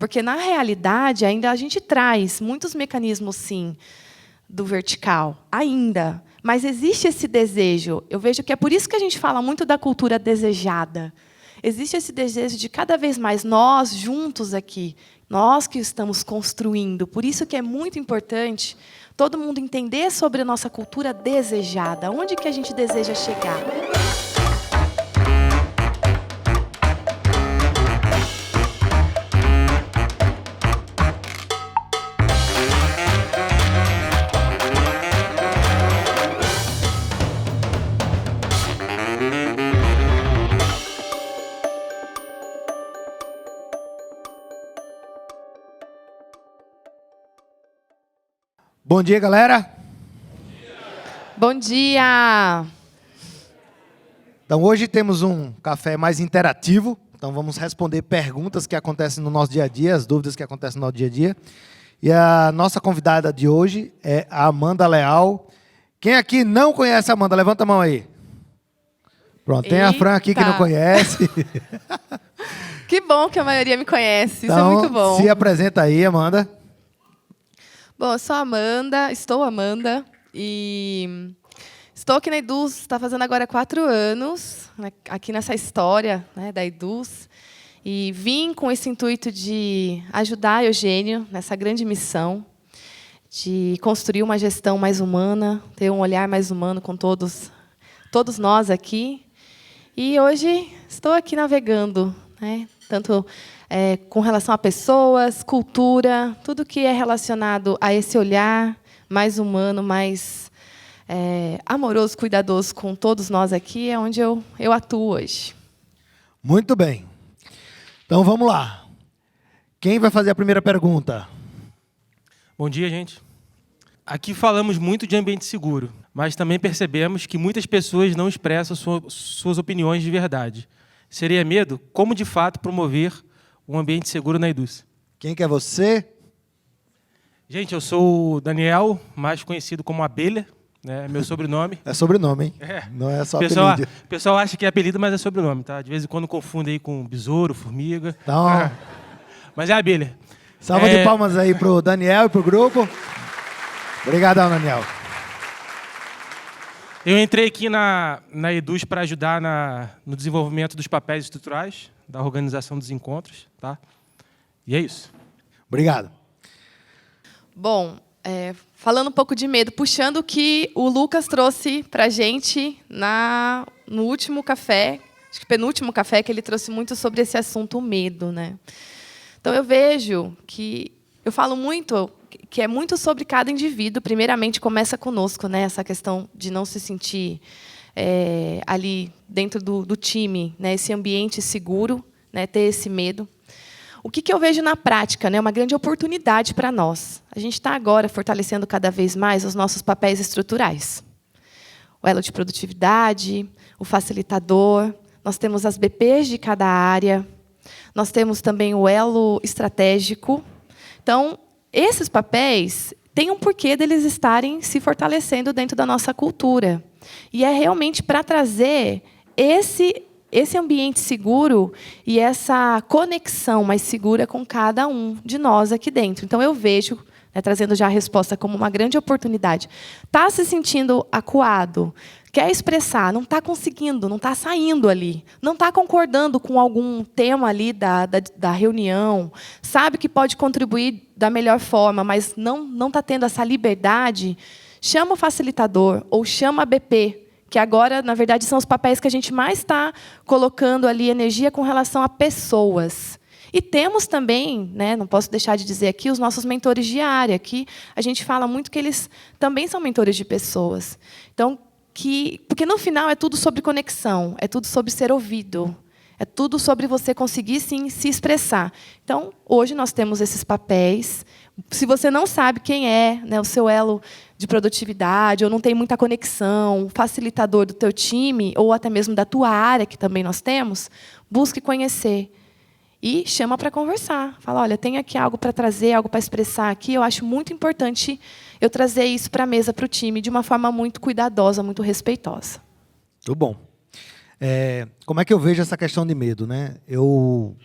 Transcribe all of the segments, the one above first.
Porque, na realidade, ainda a gente traz muitos mecanismos, sim, do vertical, ainda. Mas existe esse desejo. Eu vejo que é por isso que a gente fala muito da cultura desejada. Existe esse desejo de, cada vez mais, nós juntos aqui, nós que estamos construindo. Por isso que é muito importante todo mundo entender sobre a nossa cultura desejada. Onde que a gente deseja chegar? Bom dia, galera. Bom dia! Então, hoje temos um café mais interativo. Então, vamos responder perguntas que acontecem no nosso dia a dia, as dúvidas que acontecem no nosso dia a dia. E a nossa convidada de hoje é a Amanda Leal. Quem aqui não conhece a Amanda? Levanta a mão aí. Pronto, tem a Fran aqui que não conhece. Que bom que a maioria me conhece, Então, isso é muito bom. Se apresenta aí, Amanda. Bom, eu sou a Amanda, estou Amanda, e estou aqui na Eduz, está fazendo agora 4 anos, né, aqui nessa história, né, da Eduz, e vim com esse intuito de ajudar Eugênio nessa grande missão, de construir uma gestão mais humana, ter um olhar mais humano com todos nós aqui. E hoje estou aqui navegando, né, tanto com relação a pessoas, cultura, tudo que é relacionado a esse olhar mais humano, mais amoroso, cuidadoso com todos nós aqui, é onde eu atuo hoje. Muito bem. Então, vamos lá. Quem vai fazer a primeira pergunta? Bom dia, gente. Aqui falamos muito de ambiente seguro, mas também percebemos que muitas pessoas não expressam suas opiniões de verdade. Seria medo? Como, de fato, promover um ambiente seguro na Eduz? Quem que é você? Gente, eu sou o Daniel, mais conhecido como Abelha, né? Meu sobrenome. É sobrenome, hein? É. Não é só Pessoal, apelido. o pessoal acha que é apelido, mas é sobrenome, tá? De vez em quando confunde aí com besouro, formiga. Então, Mas é Abelha. salva de palmas aí pro Daniel e pro grupo. Obrigadão, Daniel. Eu entrei aqui na Eduz para ajudar no desenvolvimento dos papéis estruturais, da organização dos encontros, tá? E é isso. Obrigado. Bom, falando um pouco de medo, puxando o que o Lucas trouxe para a gente no último café, acho que penúltimo café, que ele trouxe muito sobre esse assunto, o medo, né? Então, eu vejo que... Eu falo muito que é muito sobre cada indivíduo. Primeiramente, começa conosco, né? Essa questão de não se sentir ali dentro do time, né? Esse ambiente seguro, né? Ter esse medo. O que eu vejo na prática, né? Uma grande oportunidade para nós. A gente está agora fortalecendo cada vez mais os nossos papéis estruturais. O elo de produtividade, o facilitador. Nós temos as BPs de cada área. Nós temos também o elo estratégico. Então, esses papéis têm um porquê deles estarem se fortalecendo dentro da nossa cultura. E é realmente para trazer esse ambiente seguro e essa conexão mais segura com cada um de nós aqui dentro. Então, eu vejo, né, trazendo já a resposta como uma grande oportunidade. Está se sentindo acuado, quer expressar, não está conseguindo, não está saindo ali, não está concordando com algum tema ali da reunião, sabe que pode contribuir da melhor forma, mas não está tendo essa liberdade, chama o facilitador ou chama a BP, que agora, na verdade, são os papéis que a gente mais está colocando ali energia com relação a pessoas. E temos também, né, não posso deixar de dizer aqui, os nossos mentores de área, que a gente fala muito que eles também são mentores de pessoas. Então, porque no final é tudo sobre conexão, é tudo sobre ser ouvido, é tudo sobre você conseguir, sim, se expressar. Então, hoje nós temos esses papéis. Se você não sabe quem é, né, o seu elo de produtividade, ou não tem muita conexão, facilitador do teu time, ou até mesmo da tua área, que também nós temos, busque conhecer. E chama para conversar. Fala, olha, tem aqui algo para trazer, algo para expressar aqui. Eu acho muito importante eu trazer isso para a mesa, para o time, de uma forma muito cuidadosa, muito respeitosa. Muito bom. Como é que eu vejo essa questão de medo, né? Eu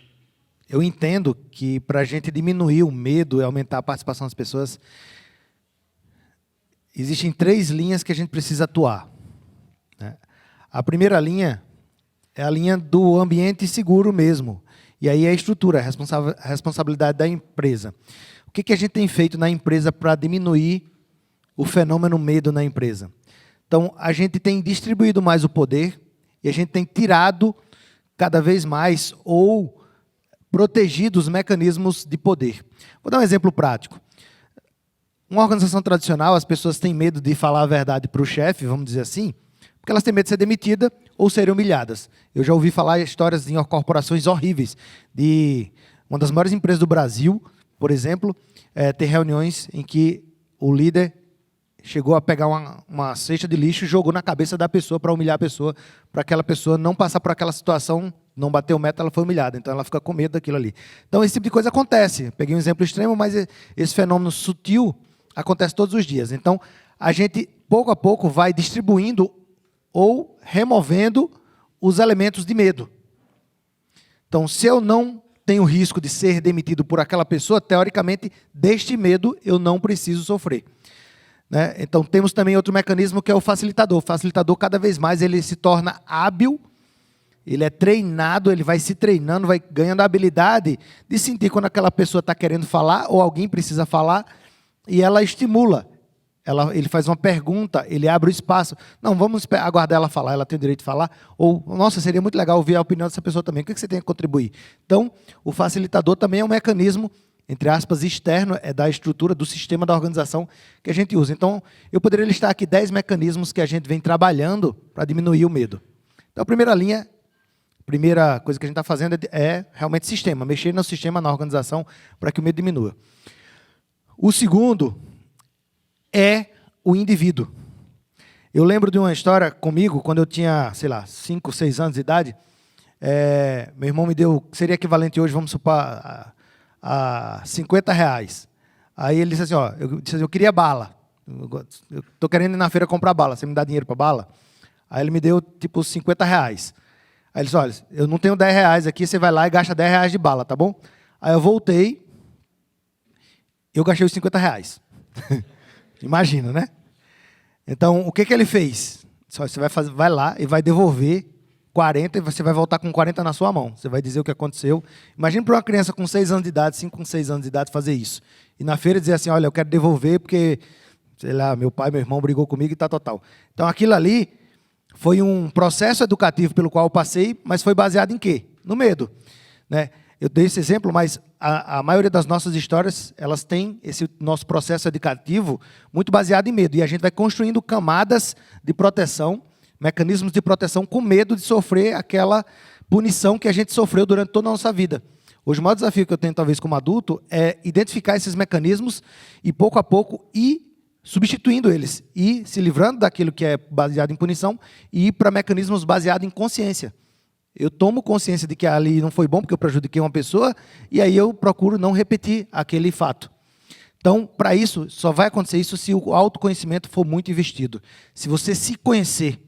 eu entendo que para a gente diminuir o medo e aumentar a participação das pessoas, existem 3 linhas que a gente precisa atuar, né? A primeira linha é a linha do ambiente seguro mesmo. E aí é a estrutura, a responsabilidade da empresa. O que a gente tem feito na empresa para diminuir o fenômeno medo na empresa? Então, a gente tem distribuído mais o poder e a gente tem tirado cada vez mais ou protegido os mecanismos de poder. Vou dar um exemplo prático. Uma organização tradicional, as pessoas têm medo de falar a verdade para o chefe, vamos dizer assim, porque elas têm medo de ser demitida ou serem humilhadas. Eu já ouvi falar histórias em corporações horríveis, de uma das maiores empresas do Brasil, por exemplo, ter reuniões em que o líder chegou a pegar uma cesta de lixo e jogou na cabeça da pessoa para humilhar a pessoa, para aquela pessoa não passar por aquela situação, não bater o metro, ela foi humilhada. Então, ela fica com medo daquilo ali. Então, esse tipo de coisa acontece. Peguei um exemplo extremo, mas esse fenômeno sutil acontece todos os dias. Então, a gente, pouco a pouco, vai distribuindo ou removendo os elementos de medo. Então, se eu não tenho risco de ser demitido por aquela pessoa, teoricamente, deste medo eu não preciso sofrer, né? Então, temos também outro mecanismo que é o facilitador. O facilitador, cada vez mais, ele se torna hábil, ele é treinado, ele vai se treinando, vai ganhando a habilidade de sentir quando aquela pessoa está querendo falar ou alguém precisa falar, e ela estimula. Ele faz uma pergunta, ele abre o espaço. Não, vamos aguardar ela falar, ela tem o direito de falar. Ou, nossa, seria muito legal ouvir a opinião dessa pessoa também. O que você tem a contribuir? Então, o facilitador também é um mecanismo, entre aspas, externo, da estrutura, do sistema da organização que a gente usa. Então, eu poderia listar aqui 10 mecanismos que a gente vem trabalhando para diminuir o medo. Então, a primeira linha, a primeira coisa que a gente está fazendo é realmente sistema, mexer no sistema, na organização, para que o medo diminua. O segundo é o indivíduo. Eu lembro de uma história comigo, quando eu tinha, sei lá, 5, 6 anos de idade. Meu irmão me deu, seria equivalente hoje, vamos supor, a R$50. Aí ele disse assim, eu queria bala. Eu estou querendo ir na feira comprar bala, você me dá dinheiro para bala? Aí ele me deu, tipo, R$50. Aí ele disse, olha, eu não tenho R$10 aqui, você vai lá e gasta R$10 de bala, tá bom? Aí eu voltei, eu gastei os R$50. Imagina, né? Então, o que ele fez? Você vai lá e vai devolver 40 e você vai voltar com 40 na sua mão. Você vai dizer o que aconteceu. Imagina para uma criança com 6 anos de idade, 5 com 6 anos de idade, fazer isso. E na feira dizer assim, olha, eu quero devolver porque, sei lá, meu pai, meu irmão brigou comigo e tal. Então, aquilo ali foi um processo educativo pelo qual eu passei, mas foi baseado em quê? No medo, né? Eu dei esse exemplo, mas a maioria das nossas histórias, elas têm esse nosso processo educativo muito baseado em medo. E a gente vai construindo camadas de proteção, mecanismos de proteção com medo de sofrer aquela punição que a gente sofreu durante toda a nossa vida. Hoje, o maior desafio que eu tenho, talvez, como adulto, é identificar esses mecanismos e, pouco a pouco, ir substituindo eles. E se livrando daquilo que é baseado em punição e ir para mecanismos baseados em consciência. Eu tomo consciência de que ali não foi bom porque eu prejudiquei uma pessoa e aí eu procuro não repetir aquele fato. Então, para isso, só vai acontecer isso se o autoconhecimento for muito investido. Se você se conhecer,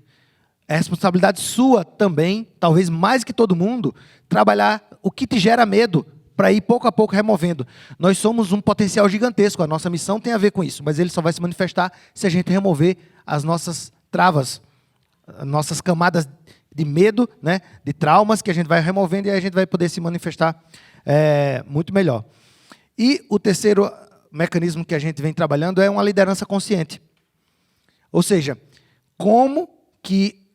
é responsabilidade sua também, talvez mais que todo mundo, trabalhar o que te gera medo para ir pouco a pouco removendo. Nós somos um potencial gigantesco, a nossa missão tem a ver com isso, mas ele só vai se manifestar se a gente remover as nossas travas, as nossas camadas de medo, né, de traumas que a gente vai removendo e aí a gente vai poder se manifestar muito melhor. E o terceiro mecanismo que a gente vem trabalhando é uma liderança consciente. Ou seja, como que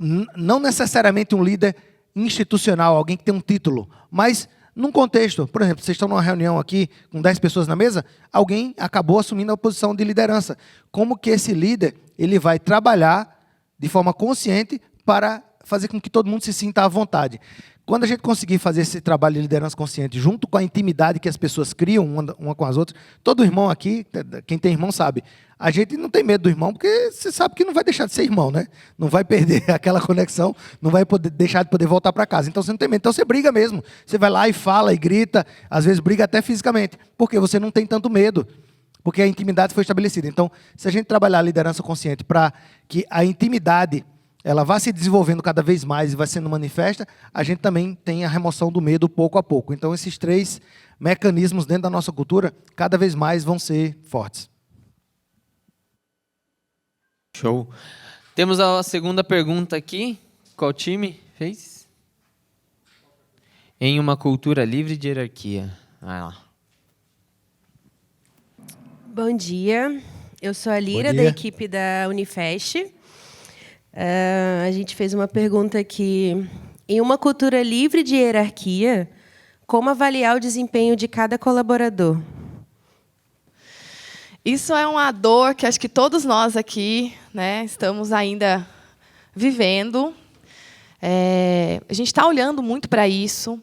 não necessariamente um líder institucional, alguém que tem um título, mas num contexto, por exemplo, vocês estão numa reunião aqui com 10 pessoas na mesa, alguém acabou assumindo a posição de liderança. Como que esse líder ele vai trabalhar de forma consciente para fazer com que todo mundo se sinta à vontade. Quando a gente conseguir fazer esse trabalho de liderança consciente, junto com a intimidade que as pessoas criam uma com as outras, todo irmão aqui, quem tem irmão sabe, a gente não tem medo do irmão, porque você sabe que não vai deixar de ser irmão, né? Não vai perder aquela conexão, não vai deixar de poder voltar para casa. Então você não tem medo, então você briga mesmo. Você vai lá e fala e grita, às vezes briga até fisicamente, porque você não tem tanto medo, porque a intimidade foi estabelecida. Então, se a gente trabalhar a liderança consciente para que a intimidade ela vai se desenvolvendo cada vez mais e vai sendo manifesta, a gente também tem a remoção do medo pouco a pouco. Então, esses 3 mecanismos dentro da nossa cultura, cada vez mais vão ser fortes. Show. Temos a segunda pergunta aqui. Qual time fez? Em uma cultura livre de hierarquia. Vai lá. Bom dia, eu sou a Lira, da equipe da Unifest. A gente fez uma pergunta aqui. Em uma cultura livre de hierarquia, como avaliar o desempenho de cada colaborador? Isso é uma dor que acho que todos nós aqui, né, estamos ainda vivendo. A gente está olhando muito para isso.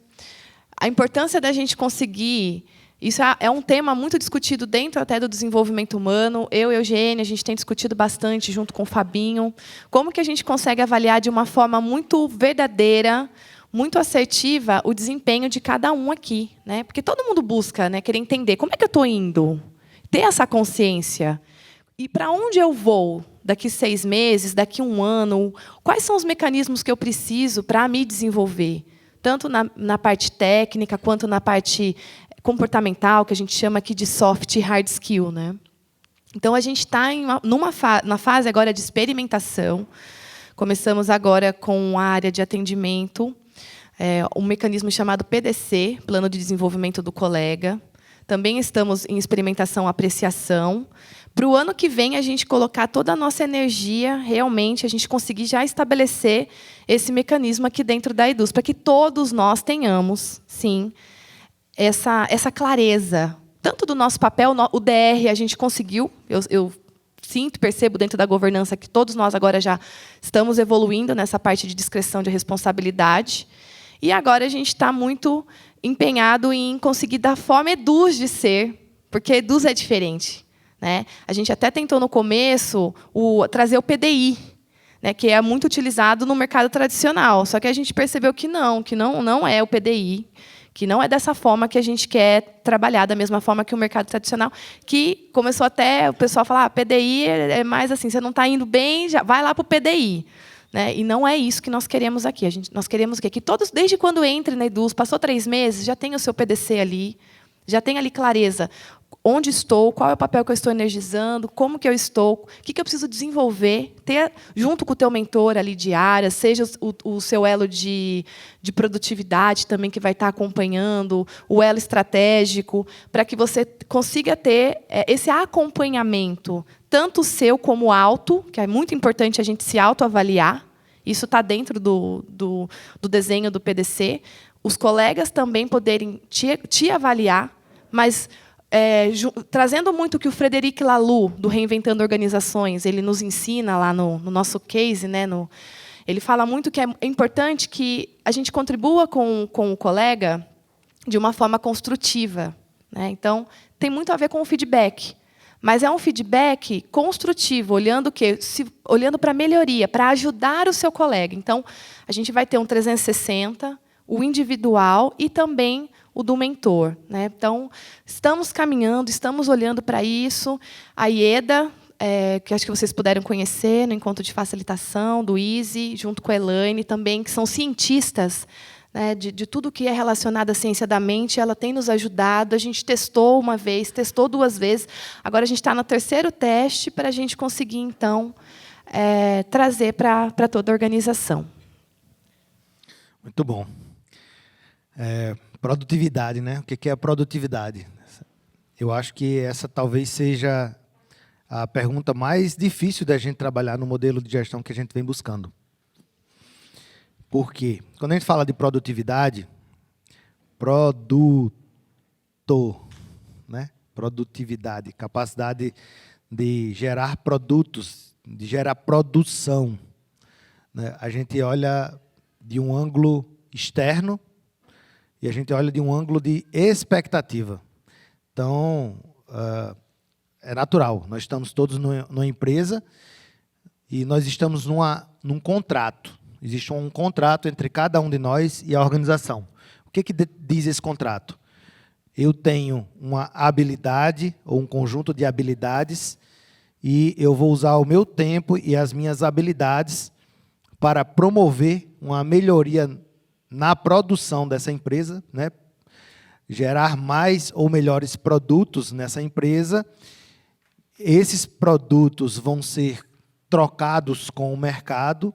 A importância da gente conseguir... Isso é um tema muito discutido dentro até do desenvolvimento humano. Eu e a Eugênia, a gente tem discutido bastante junto com o Fabinho. Como que a gente consegue avaliar de uma forma muito verdadeira, muito assertiva, o desempenho de cada um aqui, né? Porque todo mundo busca, né, querer entender como é que eu estou indo, ter essa consciência. E para onde eu vou daqui 6 meses, daqui 1 ano? Quais são os mecanismos que eu preciso para me desenvolver? Tanto na parte técnica, quanto na parte comportamental, que a gente chama aqui de soft e hard skill, né? Então, a gente está na fase agora de experimentação. Começamos agora com a área de atendimento, um mecanismo chamado PDC, Plano de Desenvolvimento do Colega. Também estamos em experimentação apreciação. Para o ano que vem, a gente colocar toda a nossa energia, realmente, a gente conseguir já estabelecer esse mecanismo aqui dentro da Eduz, para que todos nós tenhamos, sim, essa clareza, tanto do nosso papel, o DR a gente conseguiu, eu sinto, percebo dentro da governança que todos nós agora já estamos evoluindo nessa parte de discrição de responsabilidade, e agora a gente está muito empenhado em conseguir dar forma Eduz de ser, porque Eduz é diferente, né? A gente até tentou no começo trazer o PDI, né, que é muito utilizado no mercado tradicional, só que a gente percebeu que não é o PDI, que não é dessa forma que a gente quer trabalhar, da mesma forma que o mercado tradicional, que começou até o pessoal a falar, PDI é mais assim, você não está indo bem, já vai lá para o PDI. Né? E não é isso que nós queremos aqui. Nós queremos que todos, desde quando entre na Eduz, passou 3 meses, já tem o seu PDC ali, já tem ali clareza. Onde estou, qual é o papel que eu estou energizando, como que eu estou, o que eu preciso desenvolver, ter, junto com o teu mentor ali de área, seja o seu elo de produtividade também, que vai estar acompanhando, o elo estratégico, para que você consiga ter esse acompanhamento, tanto seu como alto, que é muito importante a gente se autoavaliar, isso está dentro do desenho do PDC, os colegas também poderem te avaliar, mas... trazendo muito o que o Frederic Laloux, do Reinventando Organizações, ele nos ensina lá no nosso case, né, ele fala muito que é importante que a gente contribua com o colega de uma forma construtiva. Né? Então, tem muito a ver com o feedback. Mas é um feedback construtivo, olhando para a melhoria, para ajudar o seu colega. Então, a gente vai ter um 360, o individual e também o do mentor. Né? Então, estamos caminhando, estamos olhando para isso. A IEDA, que acho que vocês puderam conhecer no encontro de facilitação do Easy, junto com a Elaine também, que são cientistas, né, de tudo que é relacionado à ciência da mente, ela tem nos ajudado. A gente testou uma vez, testou 2 vezes. Agora a gente está no 3º teste para a gente conseguir, então, trazer para toda a organização. Muito bom. Produtividade, né? O que é a produtividade? Eu acho que essa talvez seja a pergunta mais difícil da gente trabalhar no modelo de gestão que a gente vem buscando. Por quê? Quando a gente fala de produtividade, né? Produtividade, capacidade de gerar produtos, de gerar produção. Né? A gente olha de um ângulo externo e a gente olha de um ângulo de expectativa. Então, é natural. Nós estamos todos numa empresa e nós estamos num contrato. Existe um contrato entre cada um de nós e a organização. O que diz esse contrato? Eu tenho uma habilidade ou um conjunto de habilidades e eu vou usar o meu tempo e as minhas habilidades para promover uma melhoria na produção dessa empresa, né? Gerar mais ou melhores produtos nessa empresa. Esses produtos vão ser trocados com o mercado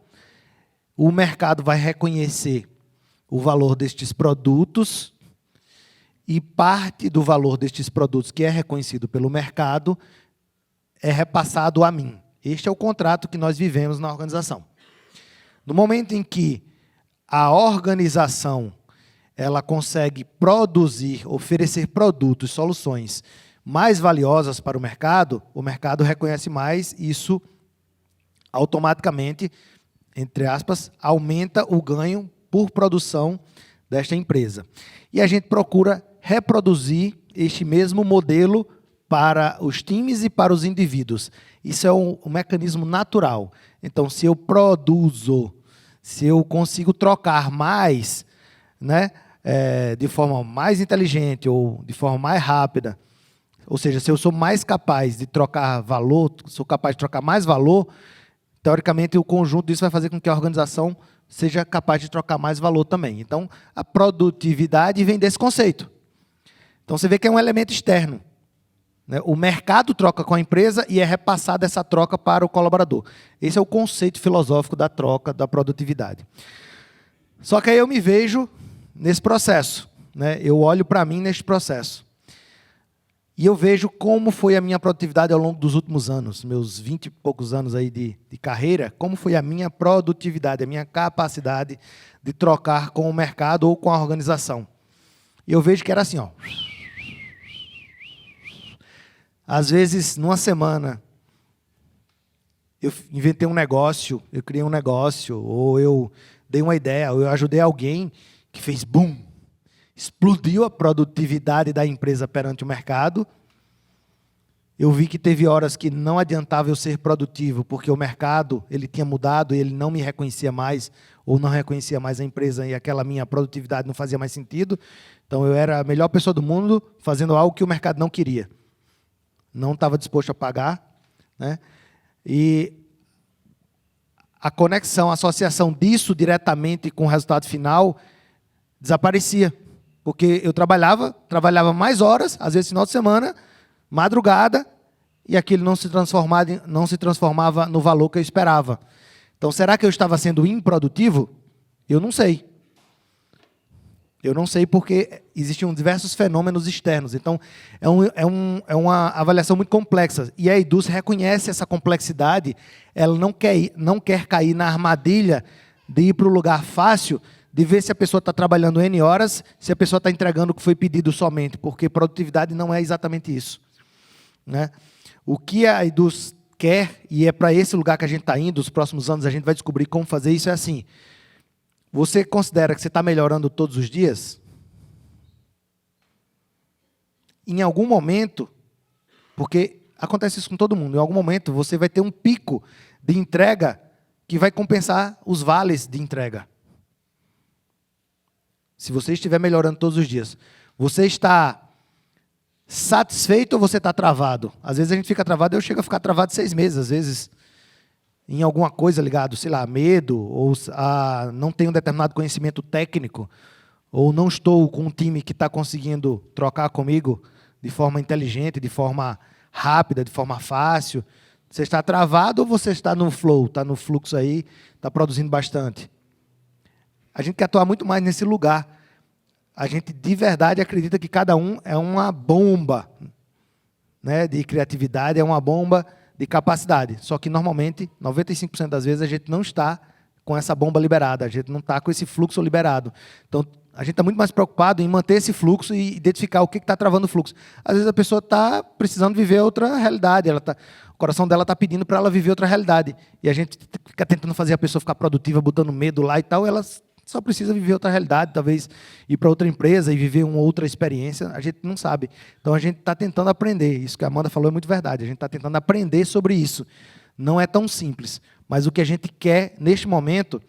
vai reconhecer o valor destes produtos e parte do valor destes produtos que é reconhecido pelo mercado é repassado a mim. Este é o contrato que nós vivemos na organização. No momento em que a organização ela consegue produzir, oferecer produtos, soluções mais valiosas para o mercado reconhece mais, isso automaticamente, entre aspas, aumenta o ganho por produção desta empresa. E a gente procura reproduzir este mesmo modelo para os times e para os indivíduos. Isso é um mecanismo natural. Então, se eu produzo, se eu consigo trocar mais, né, de forma mais inteligente ou de forma mais rápida, ou seja, se eu sou mais capaz de trocar valor, sou capaz de trocar mais valor, teoricamente o conjunto disso vai fazer com que a organização seja capaz de trocar mais valor também. Então, a produtividade vem desse conceito. Então, você vê que é um elemento externo. O mercado troca com a empresa e é repassada essa troca para o colaborador. Esse é o conceito filosófico da troca, da produtividade. Só que aí eu me vejo nesse processo. Eu olho para mim neste processo. E eu vejo como foi a minha produtividade ao longo dos últimos anos, meus 20 e poucos anos aí de carreira, como foi a minha produtividade, a minha capacidade de trocar com o mercado ou com a organização. E eu vejo que era assim, ó. Às vezes, numa semana, eu inventei um negócio, eu criei um negócio, ou eu dei uma ideia, ou eu ajudei alguém que fez boom, explodiu a produtividade da empresa perante o mercado. Eu vi que teve horas que não adiantava eu ser produtivo, porque o mercado ele tinha mudado e ele não me reconhecia mais, ou não reconhecia mais a empresa, e aquela minha produtividade não fazia mais sentido. Então, eu era a melhor pessoa do mundo fazendo algo que o mercado não queria. Não estava disposto a pagar, né? E a conexão, a associação disso diretamente com o resultado final desaparecia. Porque eu trabalhava mais horas, às vezes final de semana, madrugada, e aquilo não se transformava no valor que eu esperava. Então, será que eu estava sendo improdutivo? Eu não sei. Eu não sei porque existiam diversos fenômenos externos. Então, é uma avaliação muito complexa. E a Eduz reconhece essa complexidade. Ela não quer cair na armadilha de ir para o lugar fácil, de ver se a pessoa está trabalhando N horas, se a pessoa está entregando o que foi pedido somente, porque produtividade não é exatamente isso. Né? O que a Eduz quer, e é para esse lugar que a gente está indo, os próximos anos a gente vai descobrir como fazer isso, é assim. Você considera que você está melhorando todos os dias? Em algum momento, porque acontece isso com todo mundo, em algum momento você vai ter um pico de entrega que vai compensar os vales de entrega. Se você estiver melhorando todos os dias, você está satisfeito ou você está travado? Às vezes a gente fica travado, eu chego a ficar travado 6 meses, às vezes, em alguma coisa ligado, sei lá, a medo, ou a não tenho um determinado conhecimento técnico, ou não estou com um time que está conseguindo trocar comigo de forma inteligente, de forma rápida, de forma fácil. Você está travado ou você está no flow, está no fluxo aí, está produzindo bastante? A gente quer atuar muito mais nesse lugar. A gente, de verdade, acredita que cada um é uma bomba, né, de criatividade, é uma bomba de capacidade. Só que, normalmente, 95% das vezes, a gente não está com essa bomba liberada, a gente não está com esse fluxo liberado. Então, a gente está muito mais preocupado em manter esse fluxo e identificar o que está travando o fluxo. Às vezes, a pessoa está precisando viver outra realidade, o coração dela está pedindo para ela viver outra realidade. E a gente fica tentando fazer a pessoa ficar produtiva, botando medo lá e tal, ela só precisa viver outra realidade, talvez ir para outra empresa e viver uma outra experiência, a gente não sabe. Então, a gente está tentando aprender. Isso que a Amanda falou é muito verdade. A gente está tentando aprender sobre isso. Não é tão simples. Mas o que a gente quer, neste momento,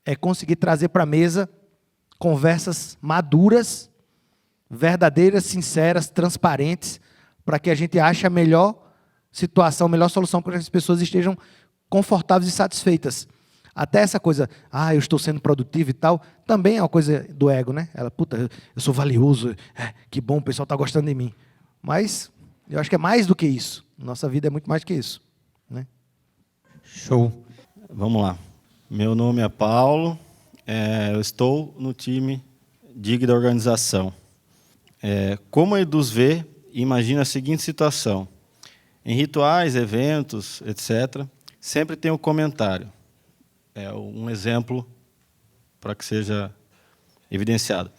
é conseguir trazer para a mesa conversas maduras, verdadeiras, sinceras, transparentes, para que a gente ache a melhor situação, a melhor solução para que as pessoas estejam confortáveis e satisfeitas. Até essa coisa, eu estou sendo produtivo e tal, também é uma coisa do ego, né? Ela, puta, eu sou valioso, que bom, o pessoal está gostando de mim. Mas eu acho que é mais do que isso. Nossa vida é muito mais do que isso, né? Show. Vamos lá. Meu nome é Paulo, eu estou no time DIG da organização. Como a Eduz vê e imagina a seguinte situação. Em rituais, eventos, etc., sempre tem um comentário. Um exemplo para que seja evidenciado.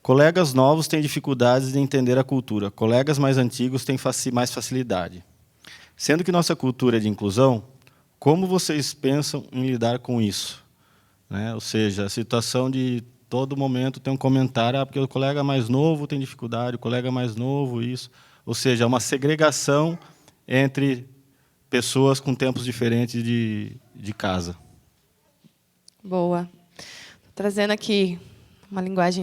Colegas novos têm dificuldades de entender a cultura. Colegas mais antigos têm mais facilidade. Sendo que nossa cultura é de inclusão, como vocês pensam em lidar com isso? Né? Ou seja, a situação de todo momento tem um comentário, porque o colega mais novo tem dificuldade, o colega mais novo, isso. Ou seja, uma segregação entre pessoas com tempos diferentes de casa. Boa. Estou trazendo aqui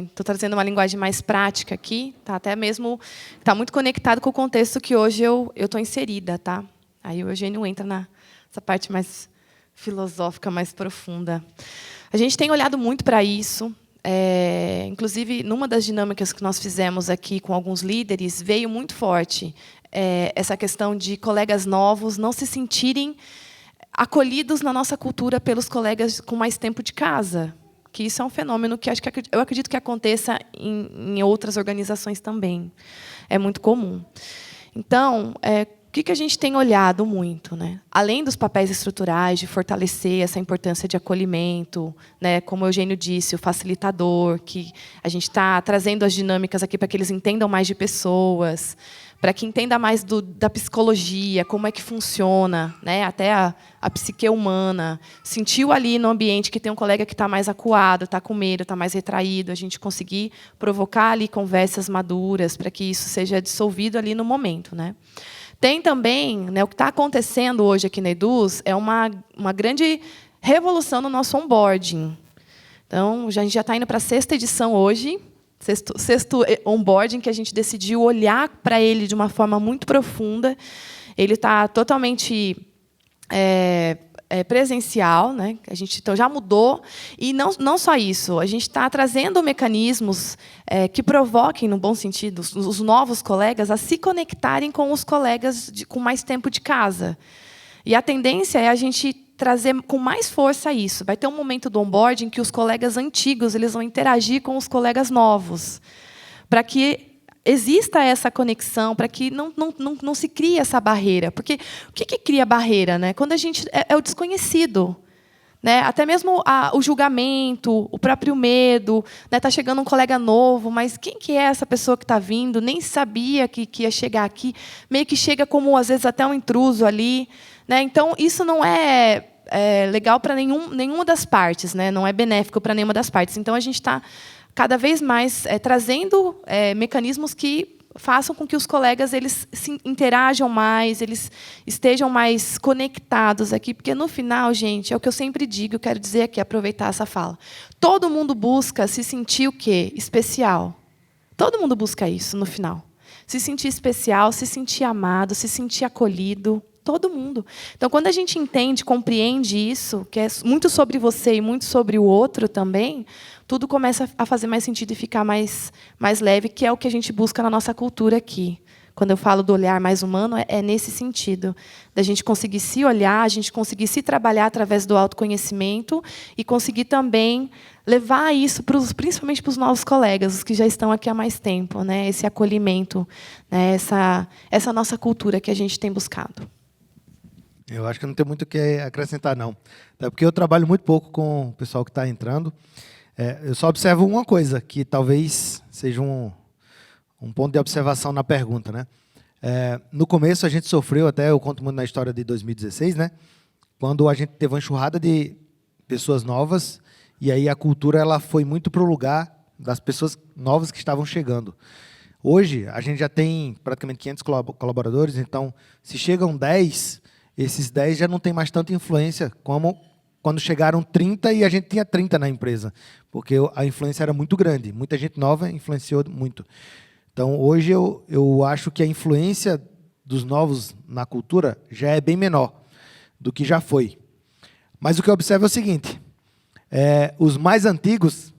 estou trazendo uma linguagem mais prática aqui, tá? Até mesmo está muito conectado com o contexto que hoje eu estou inserida, tá? Aí o Eugênio entra nessa parte mais filosófica, mais profunda. A gente tem olhado muito para isso. Inclusive, numa das dinâmicas que nós fizemos aqui com alguns líderes, veio muito forte essa questão de colegas novos não se sentirem acolhidos na nossa cultura pelos colegas com mais tempo de casa. Que isso é um fenômeno que eu acredito que aconteça em outras organizações também. É muito comum. Então, o que a gente tem olhado muito, né? Além dos papéis estruturais, de fortalecer essa importância de acolhimento, né? Como o Eugênio disse, o facilitador, que a gente está trazendo as dinâmicas aqui para que eles entendam mais de pessoas, para que entenda mais da psicologia, como é que funciona, né? Até a psique humana. Sentiu ali no ambiente que tem um colega que está mais acuado, está com medo, está mais retraído, a gente conseguir provocar ali conversas maduras para que isso seja dissolvido ali no momento, né? Tem também, né, o que está acontecendo hoje aqui na Eduz é uma grande revolução no nosso onboarding. Então, a gente já está indo para a 6ª edição hoje, sexto onboarding, que a gente decidiu olhar para ele de uma forma muito profunda. Ele está totalmente presencial, né? A gente então já mudou, e não só isso, a gente está trazendo mecanismos que provoquem, no bom sentido, os novos colegas a se conectarem com os colegas com mais tempo de casa. E a tendência é a gente trazer com mais força isso. Vai ter um momento do onboarding que os colegas antigos eles vão interagir com os colegas novos, para que exista essa conexão, para que não se crie essa barreira. Porque o que cria barreira, né? Quando a gente é o desconhecido, né? Até mesmo o julgamento, o próprio medo, né? Tá chegando um colega novo, mas quem que é essa pessoa que está vindo? Nem sabia que ia chegar aqui. Meio que chega como às vezes até um intruso ali, né? Então isso não é legal para nenhuma das partes, né? Não é benéfico para nenhuma das partes. Então a gente está cada vez mais trazendo mecanismos que façam com que os colegas eles se interajam mais, eles estejam mais conectados aqui, porque no final, gente, é o que eu sempre digo, eu quero dizer aqui, aproveitar essa fala. Todo mundo busca se sentir o quê? Especial. Todo mundo busca isso no final. Se sentir especial, se sentir amado, se sentir acolhido. Todo mundo. Então, quando a gente entende, compreende isso, que é muito sobre você e muito sobre o outro também, tudo começa a fazer mais sentido e ficar mais leve, que é o que a gente busca na nossa cultura aqui. Quando eu falo do olhar mais humano, é nesse sentido, da gente conseguir se olhar, a gente conseguir se trabalhar através do autoconhecimento e conseguir também levar isso, principalmente para os novos colegas, os que já estão aqui há mais tempo, né? Esse acolhimento, né? Essa nossa cultura que a gente tem buscado. Eu acho que não tem muito o que acrescentar, não. Até porque eu trabalho muito pouco com o pessoal que está entrando. Eu só observo uma coisa, que talvez seja um ponto de observação na pergunta, né? No começo, a gente sofreu, até eu conto muito na história de 2016, né? Quando a gente teve uma enxurrada de pessoas novas, e aí a cultura ela foi muito para o lugar das pessoas novas que estavam chegando. Hoje, a gente já tem praticamente 500 colaboradores, então, se chegam 10... esses 10 já não têm mais tanta influência como quando chegaram 30 e a gente tinha 30 na empresa, porque a influência era muito grande. Muita gente nova influenciou muito. Então, hoje, eu acho que a influência dos novos na cultura já é bem menor do que já foi. Mas o que eu observo é o seguinte, os mais antigos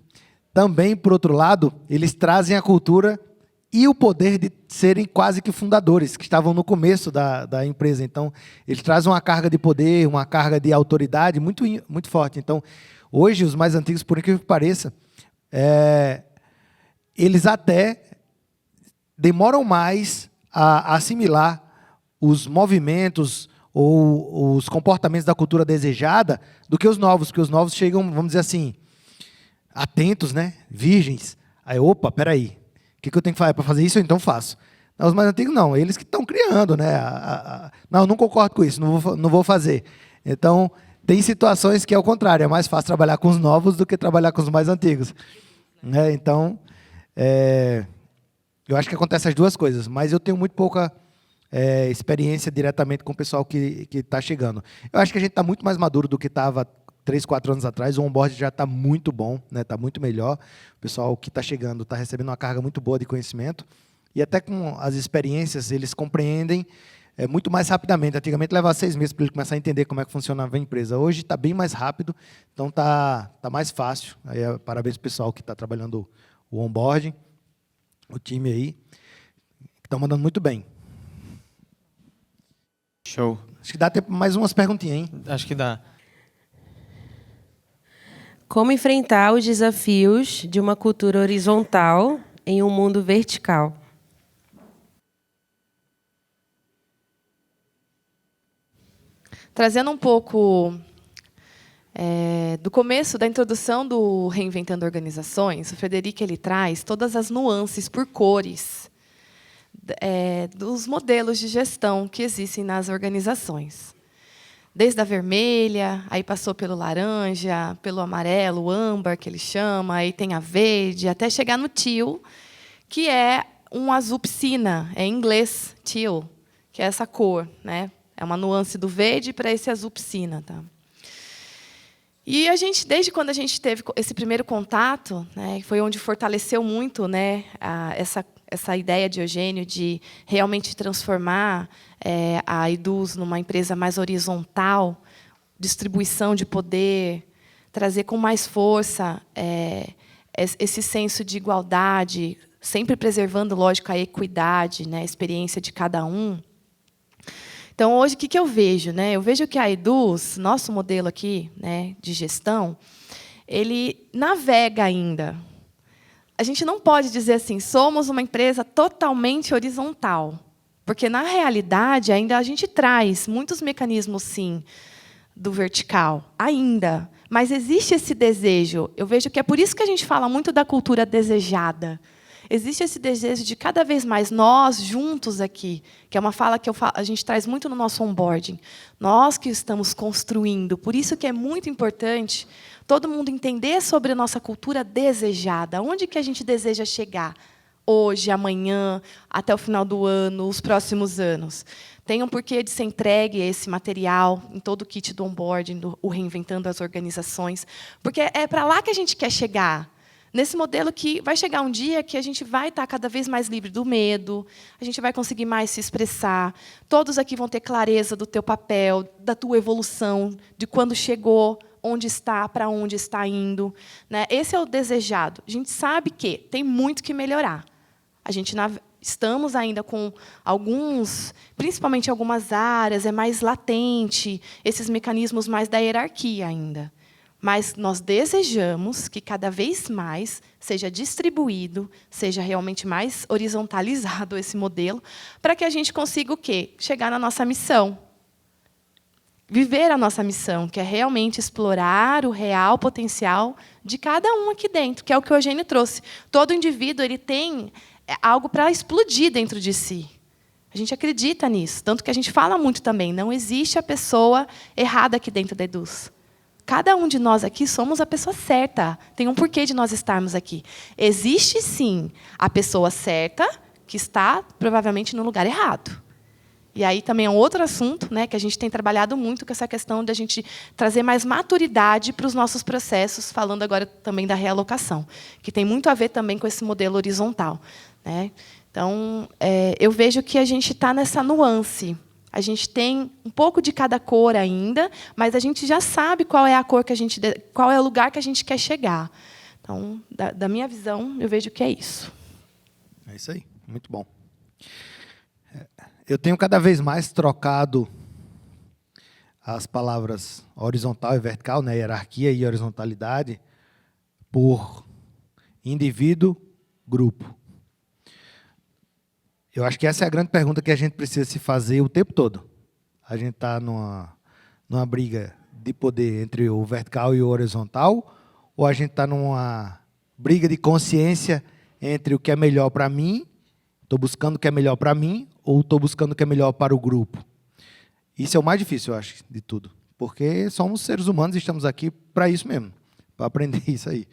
também, por outro lado, eles trazem a cultura e o poder de serem quase que fundadores, que estavam no começo da empresa. Então, eles trazem uma carga de poder, uma carga de autoridade muito, muito forte. Então, hoje, os mais antigos, por incrível que pareça, eles até demoram mais a assimilar os movimentos ou os comportamentos da cultura desejada do que os novos, porque os novos chegam, vamos dizer assim, atentos, né? Virgens. Aí, opa, peraí, o que eu tenho que fazer para fazer isso? Eu então faço. Os mais antigos não, eles que estão criando, né? Não concordo com isso, não vou fazer. Então, tem situações que é o contrário, é mais fácil trabalhar com os novos do que trabalhar com os mais antigos. Né? Então, eu acho que acontece as duas coisas, mas eu tenho muito pouca experiência diretamente com o pessoal que está chegando. Eu acho que a gente está muito mais maduro do que estava 3, 4 anos atrás, o onboard já está muito bom, né? Está muito melhor. O pessoal que está chegando está recebendo uma carga muito boa de conhecimento. E até com as experiências, eles compreendem muito mais rapidamente. Antigamente levava 6 meses para ele começar a entender como é que funcionava a empresa. Hoje está bem mais rápido, então está mais fácil. Aí, parabéns para o pessoal que está trabalhando o onboarding, o time aí, que está mandando muito bem. Show. Acho que dá tempo mais umas perguntinhas, hein? Acho que dá. Como enfrentar os desafios de uma cultura horizontal em um mundo vertical? Trazendo um pouco do começo da introdução do Reinventando Organizações, o Frederic ele traz todas as nuances por cores dos modelos de gestão que existem nas organizações. Desde a vermelha, aí passou pelo laranja, pelo amarelo, o âmbar, que ele chama, aí tem a verde, até chegar no teal, que é um azul piscina, em inglês, teal, que é essa cor, né? É uma nuance do verde para esse azul piscina. Tá? E a gente, desde quando a gente teve esse primeiro contato, né, foi onde fortaleceu muito, né, essa ideia de Eugênio de realmente transformar a Eduz numa empresa mais horizontal, distribuição de poder, trazer com mais força esse senso de igualdade, sempre preservando, lógico, a equidade, né, a experiência de cada um. Então, hoje, o que eu vejo? Né? Eu vejo que a Eduz, nosso modelo aqui, né, de gestão, ele navega ainda. A gente não pode dizer assim, somos uma empresa totalmente horizontal, porque, na realidade, ainda a gente traz muitos mecanismos, sim, do vertical, ainda. Mas existe esse desejo. Eu vejo que é por isso que a gente fala muito da cultura desejada. Existe esse desejo de cada vez mais nós juntos aqui, que é uma fala que a gente traz muito no nosso onboarding. Nós que estamos construindo. Por isso que é muito importante todo mundo entender sobre a nossa cultura desejada. Onde que a gente deseja chegar? Hoje, amanhã, até o final do ano, os próximos anos. Tem um porquê de ser entregue esse material em todo o kit do onboarding, o Reinventando as Organizações, porque é para lá que a gente quer chegar. Nesse modelo que vai chegar um dia que a gente vai estar cada vez mais livre do medo, a gente vai conseguir mais se expressar, todos aqui vão ter clareza do teu papel, da tua evolução, de quando chegou, onde está, para onde está indo. Né? Esse é o desejado. A gente sabe que tem muito que melhorar. A gente estamos ainda com alguns, principalmente algumas áreas, é mais latente, esses mecanismos mais da hierarquia ainda. Mas nós desejamos que cada vez mais seja distribuído, seja realmente mais horizontalizado esse modelo, para que a gente consiga o quê? Chegar na nossa missão. Viver a nossa missão, que é realmente explorar o real potencial de cada um aqui dentro, que é o que o Eugênio trouxe. Todo indivíduo ele tem algo para explodir dentro de si. A gente acredita nisso, tanto que a gente fala muito também, não existe a pessoa errada aqui dentro da Eduz. Cada um de nós aqui somos a pessoa certa. Tem um porquê de nós estarmos aqui. Existe, sim, a pessoa certa que está, provavelmente, no lugar errado. E aí também é um outro assunto, né, que a gente tem trabalhado muito com essa questão de a gente trazer mais maturidade para os nossos processos, falando agora também da realocação, que tem muito a ver também com esse modelo horizontal. Né? Então, eu vejo que a gente está nessa nuance A gente tem um pouco de cada cor ainda, mas a gente já sabe qual é a cor que qual é o lugar que a gente quer chegar. Então, da minha visão, eu vejo que é isso. É isso aí, muito bom. Eu tenho cada vez mais trocado as palavras horizontal e vertical, né, hierarquia e horizontalidade, por indivíduo, grupo. Eu acho que essa é a grande pergunta que a gente precisa se fazer o tempo todo. A gente está numa briga de poder entre o vertical e o horizontal, ou a gente está numa briga de consciência entre o que é melhor para mim, estou buscando o que é melhor para mim, ou estou buscando o que é melhor para o grupo? Isso é o mais difícil, eu acho, de tudo. Porque somos seres humanos e estamos aqui para isso mesmo, para aprender isso aí.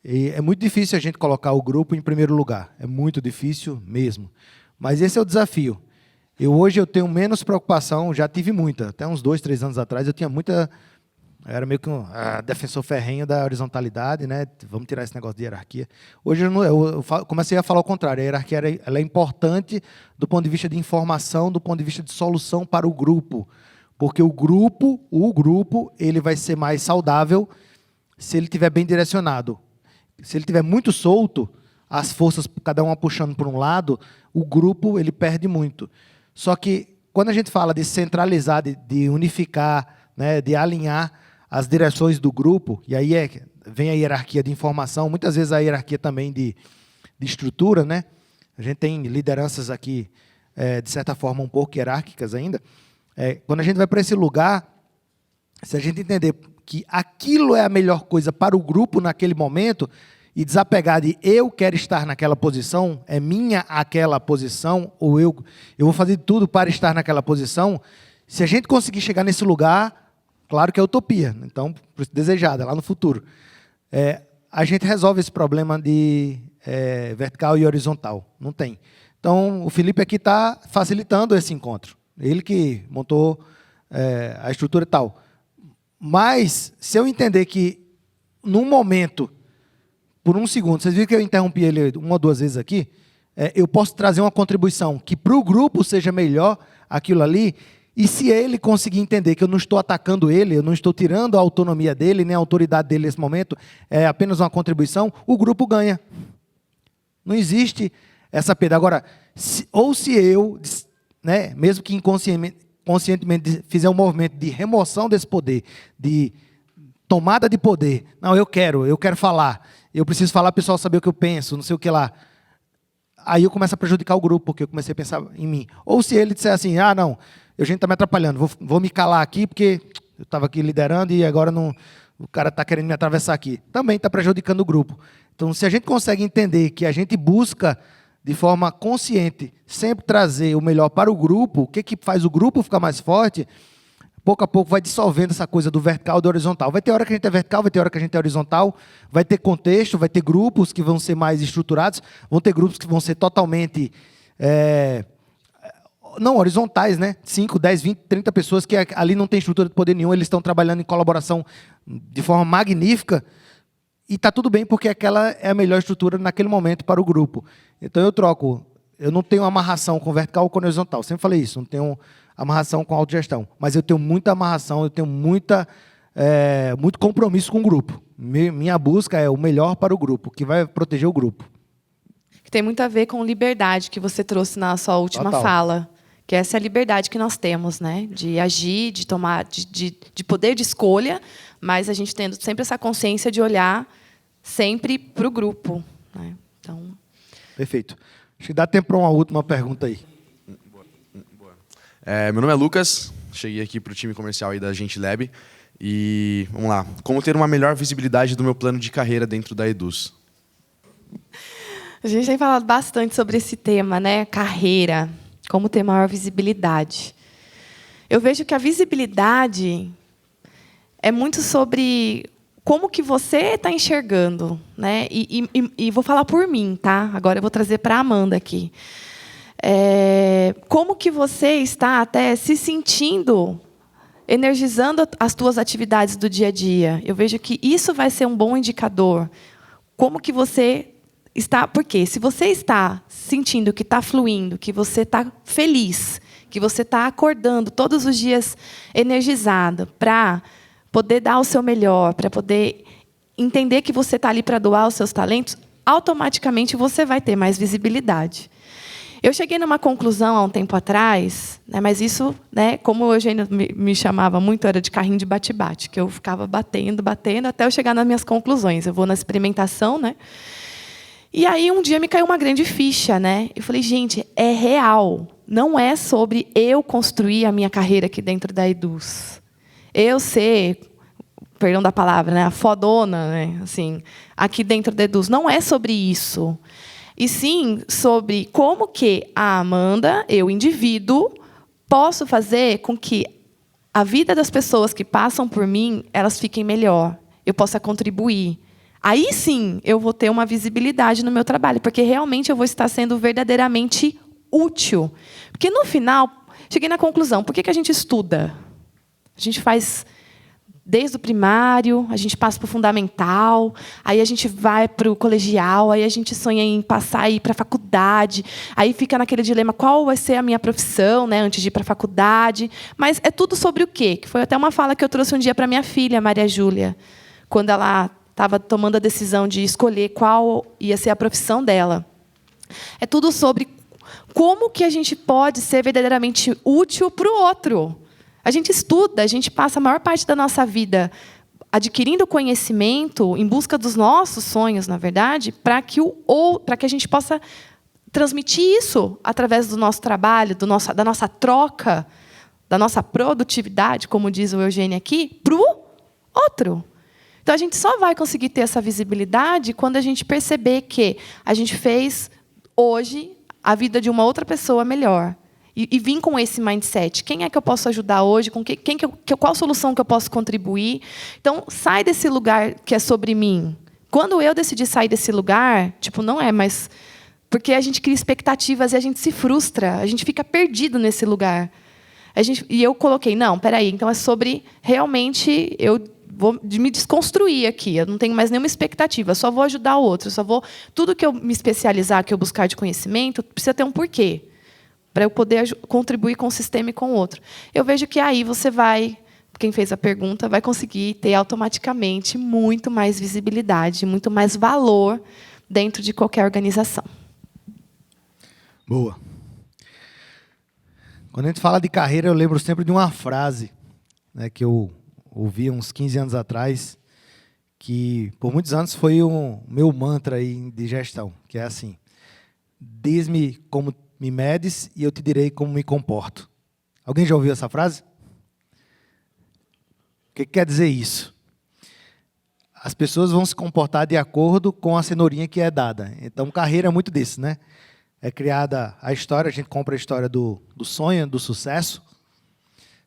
E é muito difícil a gente colocar o grupo em primeiro lugar. É muito difícil mesmo. Mas esse é o desafio. Hoje eu tenho menos preocupação, já tive muita. Até uns 2, 3 anos atrás eu tinha muita... Eu era meio que um defensor ferrenho da horizontalidade, né? Vamos tirar esse negócio de hierarquia. Hoje eu comecei a falar o contrário. A hierarquia ela é importante do ponto de vista de informação, do ponto de vista de solução para o grupo. Porque o grupo ele vai ser mais saudável se ele estiver bem direcionado. Se ele estiver muito solto, as forças, cada uma puxando por um lado, o grupo ele perde muito. Só que, quando a gente fala de centralizar, de unificar, né, de alinhar as direções do grupo, e aí vem a hierarquia de informação, muitas vezes a hierarquia também de estrutura, né? A gente tem lideranças aqui, de certa forma, um pouco hierárquicas ainda. Quando a gente vai para esse lugar, se a gente entender que aquilo é a melhor coisa para o grupo naquele momento, e desapegar de eu quero estar naquela posição, é minha aquela posição, ou eu vou fazer tudo para estar naquela posição, se a gente conseguir chegar nesse lugar, claro que é utopia, então, desejada, lá no futuro, a gente resolve esse problema de vertical e horizontal. Não tem. Então, o Felipe aqui está facilitando esse encontro. Ele que montou a estrutura e tal. Mas, se eu entender que, num momento, por um segundo, vocês viram que eu interrompi ele 1 ou 2 vezes aqui, eu posso trazer uma contribuição que para o grupo seja melhor aquilo ali, e se ele conseguir entender que eu não estou atacando ele, eu não estou tirando a autonomia dele, nem a autoridade dele nesse momento, é apenas uma contribuição, o grupo ganha. Não existe essa perda. Agora, se eu, né, mesmo que conscientemente fizer um movimento de remoção desse poder, de tomada de poder, não, eu quero falar, eu preciso falar para o pessoal saber o que eu penso, não sei o que lá, aí eu começo a prejudicar o grupo, porque eu comecei a pensar em mim. Ou se ele disser assim, não, a gente está me atrapalhando, vou me calar aqui, porque eu estava aqui liderando e agora não, o cara está querendo me atravessar aqui. Também está prejudicando o grupo. Então, se a gente consegue entender que a gente busca, de forma consciente, sempre trazer o melhor para o grupo, o que faz o grupo ficar mais forte, pouco a pouco vai dissolvendo essa coisa do vertical e do horizontal. Vai ter hora que a gente é vertical, vai ter hora que a gente é horizontal, vai ter contexto, vai ter grupos que vão ser mais estruturados, vão ter grupos que vão ser totalmente... não horizontais, né? 5, 10, 20, 30 pessoas que ali não tem estrutura de poder nenhum, eles estão trabalhando em colaboração de forma magnífica, e está tudo bem, porque aquela é a melhor estrutura naquele momento para o grupo. Então, eu não tenho amarração com vertical ou com horizontal, sempre falei isso, não tenho amarração com autogestão, mas eu tenho muita amarração, eu tenho muito compromisso com o grupo. Minha busca é o melhor para o grupo, que vai proteger o grupo. Tem muito a ver com liberdade, que você trouxe na sua última fala. Que essa é a liberdade que nós temos, né? De agir, de tomar, de poder de escolha, mas a gente tendo sempre essa consciência de olhar sempre para o grupo, né? Então... Perfeito. Acho que dá tempo para uma última pergunta aí. Boa. Meu nome é Lucas, cheguei aqui para o time comercial aí da GentiLab. E, vamos lá, como ter uma melhor visibilidade do meu plano de carreira dentro da Eduz? A gente tem falado bastante sobre esse tema, né? Carreira, como ter maior visibilidade. Eu vejo que a visibilidade é muito sobre como que você está enxergando, né? E vou falar por mim, tá? Agora eu vou trazer para a Amanda aqui. Como que você está até se sentindo, energizando as tuas atividades do dia a dia? Eu vejo que isso vai ser um bom indicador. Como que você Porque se você está sentindo que está fluindo, que você está feliz, que você está acordando todos os dias energizado para poder dar o seu melhor, para poder entender que você está ali para doar os seus talentos, automaticamente você vai ter mais visibilidade. Eu cheguei numa conclusão há um tempo atrás, né, mas isso, né, como o Eugênio me chamava muito, era de carrinho de bate-bate, que eu ficava batendo, até eu chegar nas minhas conclusões. Eu vou na experimentação, né? E aí um dia me caiu uma grande ficha, né? Eu falei, gente, é real. Não é sobre eu construir a minha carreira aqui dentro da Eduz. Eu ser, perdão da palavra, né, a fodona, né, assim, aqui dentro da Eduz. Não é sobre isso. E sim sobre como que a Amanda, eu, indivíduo, posso fazer com que a vida das pessoas que passam por mim, elas fiquem melhor. Eu possa contribuir. Aí sim eu vou ter uma visibilidade no meu trabalho, porque realmente eu vou estar sendo verdadeiramente útil. Porque no final, cheguei na conclusão, por que a gente estuda? A gente faz desde o primário, a gente passa para o fundamental, aí a gente vai para o colegial, aí a gente sonha em passar e ir para a faculdade, aí fica naquele dilema, qual vai ser a minha profissão, né, antes de ir para a faculdade. Mas é tudo sobre o quê? Que foi até uma fala que eu trouxe um dia para minha filha, Maria Júlia, quando ela estava tomando a decisão de escolher qual ia ser a profissão dela. É tudo sobre como que a gente pode ser verdadeiramente útil para o outro. A gente estuda, a gente passa a maior parte da nossa vida adquirindo conhecimento em busca dos nossos sonhos, na verdade, para que a gente possa transmitir isso através do nosso trabalho, da nossa troca, da nossa produtividade, como diz o Eugênio aqui, para o outro. Então, a gente só vai conseguir ter essa visibilidade quando a gente perceber que a gente fez, hoje, a vida de uma outra pessoa melhor. E vir com esse mindset. Quem é que eu posso ajudar hoje? Qual solução que eu posso contribuir? Então, sai desse lugar que é sobre mim. Quando eu decidi sair desse lugar, não é mais... Porque a gente cria expectativas e a gente se frustra. A gente fica perdido nesse lugar. E eu coloquei, não, peraí, então é sobre realmente... Eu vou me desconstruir aqui, eu não tenho mais nenhuma expectativa, só vou ajudar o outro, tudo que eu me especializar, que eu buscar de conhecimento, precisa ter um porquê, para eu poder contribuir com o sistema e com o outro. Eu vejo que aí você vai, quem fez a pergunta, vai conseguir ter automaticamente muito mais visibilidade, muito mais valor dentro de qualquer organização. Boa. Quando a gente fala de carreira, eu lembro sempre de uma frase, né, que eu ouvi uns 15 anos atrás, que por muitos anos foi o meu mantra aí de gestão, que é assim: diz-me como me medes e eu te direi como me comporto. Alguém já ouviu essa frase? O que quer dizer isso? As pessoas vão se comportar de acordo com a cenourinha que é dada. Então, carreira é muito disso, né? É criada a história, a gente compra a história do sonho, do sucesso.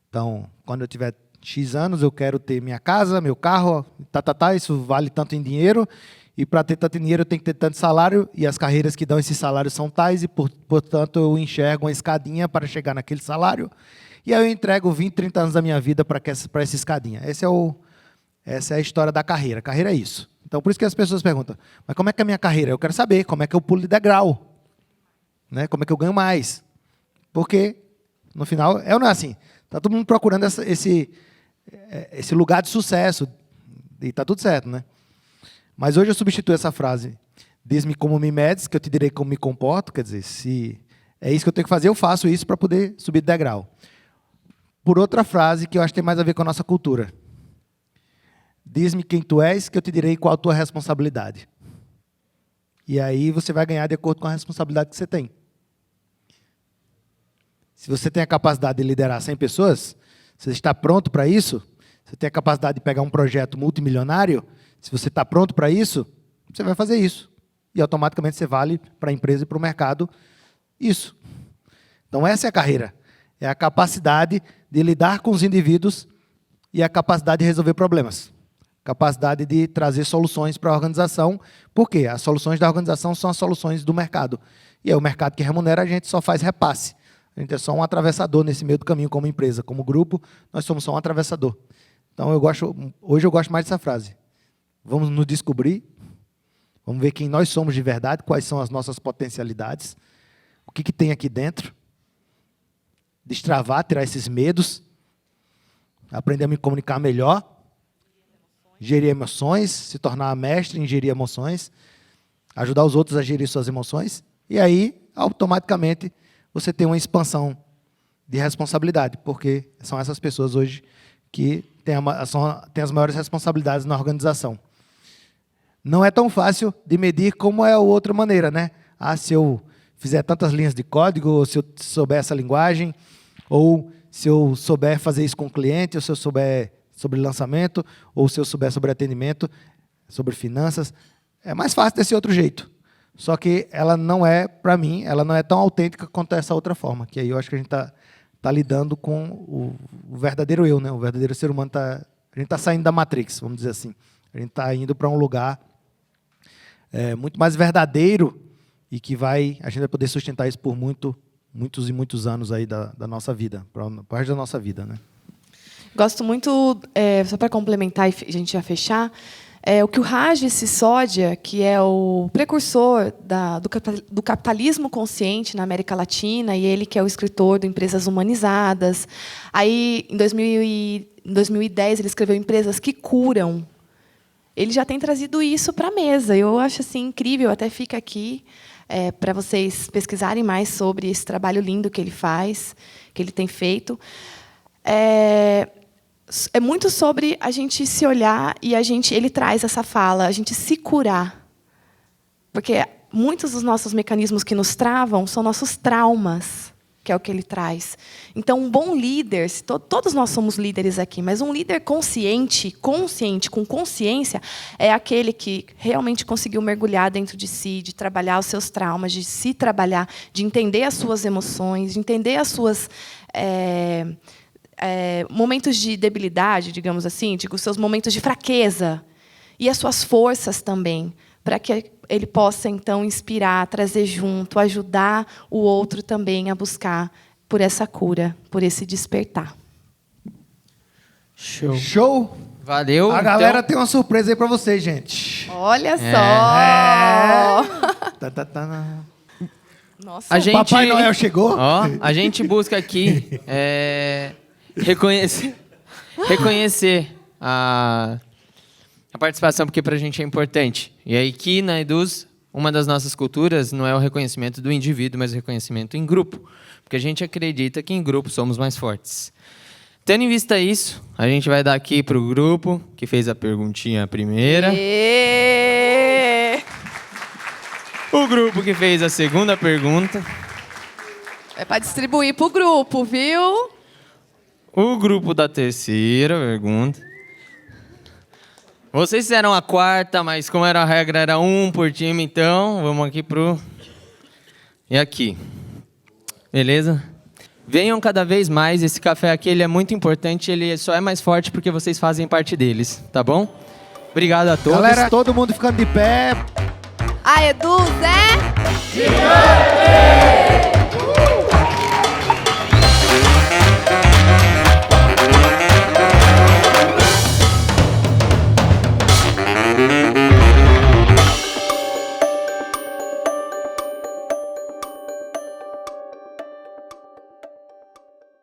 Então, quando eu tiver X anos, eu quero ter minha casa, meu carro, isso vale tanto em dinheiro, e para ter tanto dinheiro eu tenho que ter tanto salário, e as carreiras que dão esse salário são tais, e, portanto, eu enxergo uma escadinha para chegar naquele salário, e aí eu entrego 20, 30 anos da minha vida para essa escadinha. Essa é a história da carreira. Carreira é isso. Então, por isso que as pessoas perguntam, mas como é que é a minha carreira? Eu quero saber como é que eu pulo de degrau, né? Como é que eu ganho mais. Porque, no final, não é assim. Está todo mundo procurando esse lugar de sucesso, e está tudo certo, né? Mas hoje eu substituo essa frase, diz-me como me medes, que eu te direi como me comporto, quer dizer, se é isso que eu tenho que fazer, eu faço isso para poder subir de degrau. Por outra frase, que eu acho que tem mais a ver com a nossa cultura. Diz-me quem tu és, que eu te direi qual a tua responsabilidade. E aí você vai ganhar de acordo com a responsabilidade que você tem. Se você tem a capacidade de liderar 100 pessoas, você está pronto para isso? Você tem a capacidade de pegar um projeto multimilionário? Se você está pronto para isso, você vai fazer isso. E automaticamente você vale para a empresa e para o mercado isso. Então essa é a carreira. É a capacidade de lidar com os indivíduos e a capacidade de resolver problemas. Capacidade de trazer soluções para a organização. Por quê? As soluções da organização são as soluções do mercado. E é o mercado que remunera, a gente só faz repasse. A gente é só um atravessador nesse meio do caminho como empresa. Como grupo, nós somos só um atravessador. Então, hoje eu gosto mais dessa frase. Vamos nos descobrir Vamos ver quem nós somos de verdade, quais são as nossas potencialidades, o que tem aqui dentro. Destravar, tirar esses medos, aprender a me comunicar melhor, gerir emoções, se tornar mestre em gerir emoções, ajudar os outros a gerir suas emoções, e aí, automaticamente, você tem uma expansão de responsabilidade, porque são essas pessoas hoje que têm as maiores responsabilidades na organização. Não é tão fácil de medir como é a outra maneira, né? Se eu fizer tantas linhas de código, ou se eu souber essa linguagem, ou se eu souber fazer isso com o cliente, ou se eu souber sobre lançamento, ou se eu souber sobre atendimento, sobre finanças. É mais fácil desse outro jeito. Só que ela não é, para mim, ela não é tão autêntica quanto essa outra forma, que aí eu acho que a gente está lidando com o verdadeiro eu, né? O verdadeiro ser humano a gente está saindo da Matrix, vamos dizer assim. A gente está indo para um lugar muito mais verdadeiro e que a gente vai poder sustentar isso por muitos e muitos anos aí da nossa vida, para o resto da nossa vida, né? Gosto muito, só para complementar e a gente já fechar, o que o Raj Sisodia, que é o precursor do capitalismo consciente na América Latina, e ele que é o escritor do Empresas Humanizadas. Aí, em 2010, ele escreveu Empresas que Curam. Ele já tem trazido isso para a mesa. Eu acho assim, incrível, até fica aqui para vocês pesquisarem mais sobre esse trabalho lindo que ele faz, que ele tem feito. É muito sobre a gente se olhar e ele traz essa fala, a gente se curar. Porque muitos dos nossos mecanismos que nos travam são nossos traumas, que é o que ele traz. Então, um bom líder, todos nós somos líderes aqui, mas um líder consciente, com consciência, é aquele que realmente conseguiu mergulhar dentro de si, de trabalhar os seus traumas, de se trabalhar, de entender as suas emoções, de entender as suas momentos de debilidade, digamos assim, os seus momentos de fraqueza e as suas forças também, para que ele possa, então, inspirar, trazer junto, ajudar o outro também a buscar por essa cura, por esse despertar. Show. Show! Valeu. A galera tem uma surpresa aí para vocês, gente. Olha só! Nossa, Papai Noel chegou? Ó, a gente busca aqui reconhecer a participação, porque para a gente é importante. E aí, aqui na Eduz, uma das nossas culturas não é o reconhecimento do indivíduo, mas o reconhecimento em grupo. Porque a gente acredita que em grupo somos mais fortes. Tendo em vista isso, a gente vai dar aqui para o grupo que fez a perguntinha primeira. O grupo que fez a segunda pergunta. É para distribuir para o grupo, viu? O grupo da terceira pergunta. Vocês fizeram a quarta, mas como a regra era um por time, então vamos aqui pro... E aqui. Beleza? Venham cada vez mais. Esse café aqui ele é muito importante. Ele só é mais forte porque vocês fazem parte deles, tá bom? Obrigado a todos. Galera, todo mundo ficando de pé. A Eduz é... Gigante!